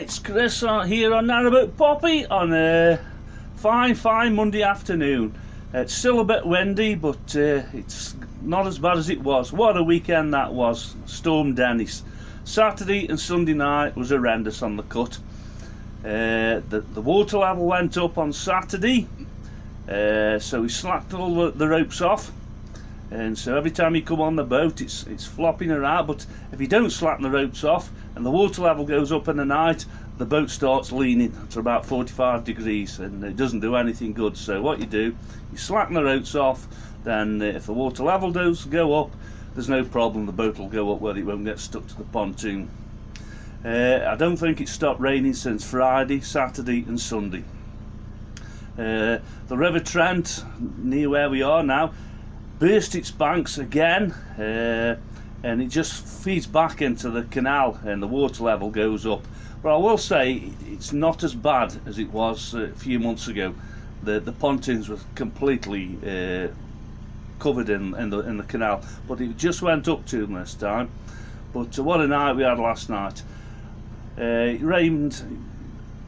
It's Chris here on Narrowboat Poppy on a fine Monday afternoon. It's still a bit windy, but it's not as bad as it was. What a weekend that was. Storm Denis. Saturday and Sunday night was horrendous on the cut. The water level went up on Saturday, so we slacked all the ropes off, and so every time you come on the boat it's flopping around. But if you don't slacken the ropes off and the water level goes up in the night, the boat starts leaning to about 45 degrees and it doesn't do anything good. So what you do, you slacken the ropes off, then if the water level does go up, there's no problem, the boat will go up where it won't get stuck to the pontoon. I don't think it stopped raining since Friday, Saturday and Sunday. The River Trent, near where we are now, burst its banks again, and it just feeds back into the canal and the water level goes up. But I will say it's not as bad as it was a few months ago. The pontoons were completely covered in the canal, but it just went up to them this time. But what a night we had last night. It rained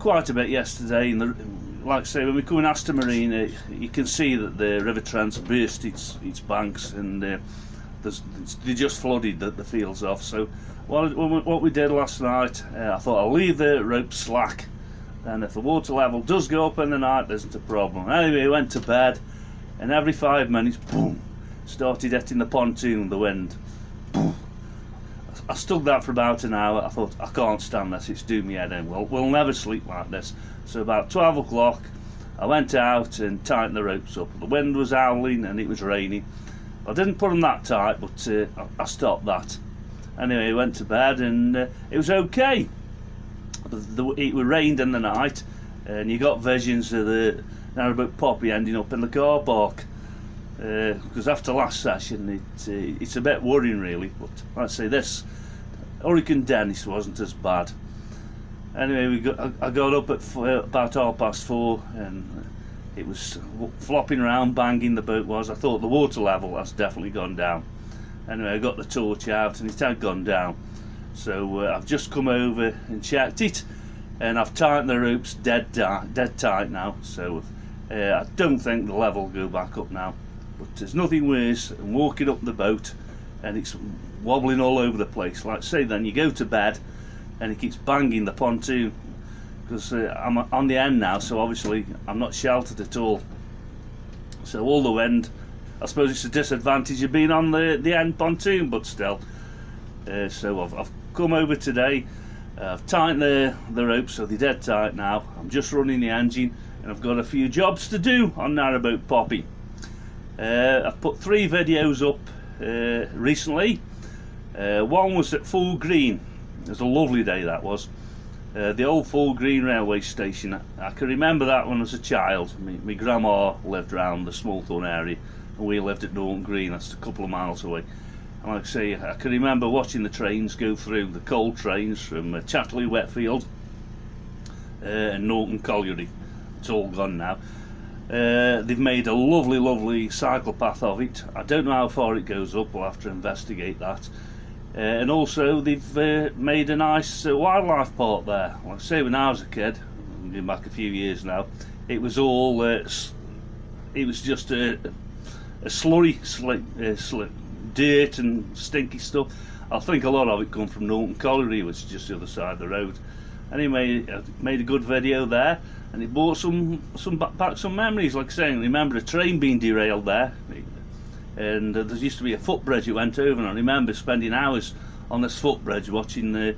quite a bit yesterday, and like I say, when we come in Aston Marina, you can see that the River Trent's burst its banks, and they just flooded the fields off. So what we did last night, I thought I'll leave the rope slack, and if the water level does go up in the night, there isn't a problem. Anyway, we went to bed, and every 5 minutes, boom, started hitting the pontoon, the wind. Boom. I stood that for about an hour. I thought, I can't stand this, it's doing me head in. We'll never sleep like this. So about 12 o'clock, I went out and tightened the ropes up. The wind was howling and it was raining. I didn't put them that tight, but I stopped that. Anyway, I went to bed and it was okay. It rained in the night, and you got visions of the Narrowboat Poppy ending up in the car park. Because after last session, it's a bit worrying really. But like I say, this Hurricane Denis wasn't as bad. Anyway, I got up at about 4:30, and it was flopping around, banging, the boat was. I thought the water level has definitely gone down. Anyway, I got the torch out and it had gone down. So I've just come over and checked it, and I've tightened the ropes dead tight now. So I don't think the level will go back up now. But there's nothing worse than walking up the boat and it's wobbling all over the place. Like I say, then you go to bed and it keeps banging the pontoon, because I'm on the end now, so obviously I'm not sheltered at all. So all the wind, I suppose it's a disadvantage of being on the end pontoon, but still. So I've come over today, I've tightened the ropes so they're dead tight now. I'm just running the engine, and I've got a few jobs to do on Narrowboat Poppy. I've put 3 videos up recently. One was at Full Green. It was a lovely day, that was. The old Full Green railway station. I can remember that when I was a child. My grandma lived around the Smallthorne area, and we lived at Norton Green. That's a couple of miles away. And like I say, I can remember watching the trains go through, the coal trains from Chatterley Whetfield and Norton Colliery. It's all gone now. They've made a lovely cycle path of it. I don't know how far it goes up, we'll have to investigate that. And also they've made a nice wildlife park there. Like I say, when I was a kid, I'm going back a few years now, it was all it was just a slurry, dirt and stinky stuff. I think a lot of it come from Norton Colliery, which is just the other side of the road. Anyway, I made a good video there, and it brought back some memories. Like I say, I remember a train being derailed there, and there used to be a footbridge it went over, and I remember spending hours on this footbridge watching the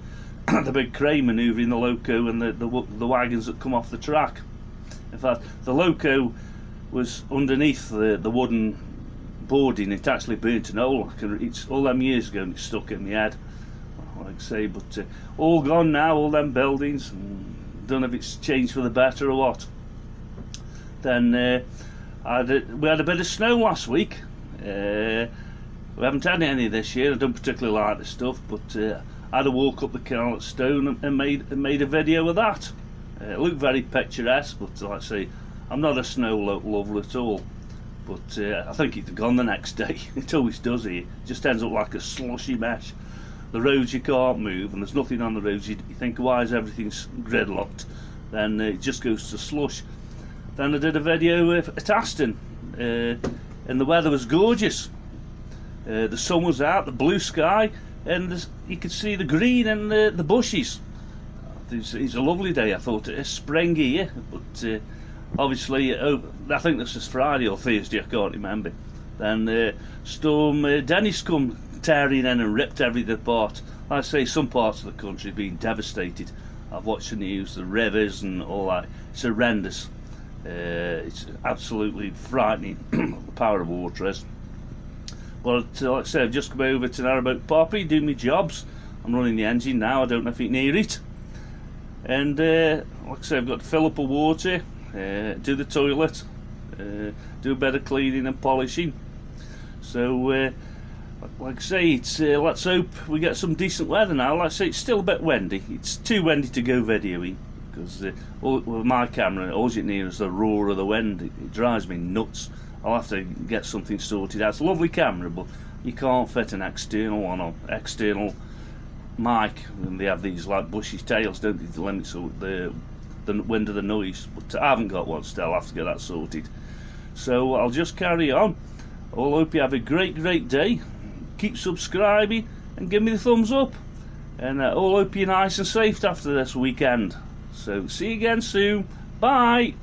big crane manoeuvring the loco and the wagons that come off the track. In fact, the loco was underneath the wooden boarding. It actually burnt an hole. It's all them years ago, and it stuck in my head, like I say. But all gone now, all them buildings, and don't know if it's changed for the better or what. Then we had a bit of snow last week. We haven't had any this year. I don't particularly like the stuff, but I had a walk up the canal at Stone and made a video of that. It looked very picturesque, but like I say, I'm not a snow lover at all. But I think it'd gone the next day. It always does here. It just ends up like a slushy mesh. the roads you can't move and there's nothing on the roads, you think, why is everything gridlocked? Then it just goes to slush. Then I did a video at Aston, and the weather was gorgeous. The sun was out, the blue sky, and you could see the green and the bushes. It's a lovely day. I thought it's spring here, but obviously, I think this is Friday or Thursday, I can't remember. Then Storm Denis come tearing in and ripped everything apart. Like I say, some parts of the country have been devastated. I've watched the news, the rivers and all that. It's horrendous. It's absolutely frightening, the power of water is. But like I said, I've just come over to Narrowboat Poppy, do my jobs. I'm running the engine now, I don't know if you can hear it. And like I said, I've got to fill up the water, do the toilet, do a bit of cleaning and polishing. So like I say, it's let's hope we get some decent weather now. Like I say, it's still a bit windy. It's too windy to go videoing, because with my camera, all you can hear is the roar of the wind. It drives me nuts. I'll have to get something sorted out. It's a lovely camera, but you can't fit an external one on external mic, and they have these like bushy tails, don't they, to limit the wind of the noise. But I haven't got one still. I'll have to get that sorted. So I'll just carry on. I hope you have a great day. Keep subscribing and give me the thumbs up, and I hope you're nice and safe after this weekend. So see you again soon. Bye.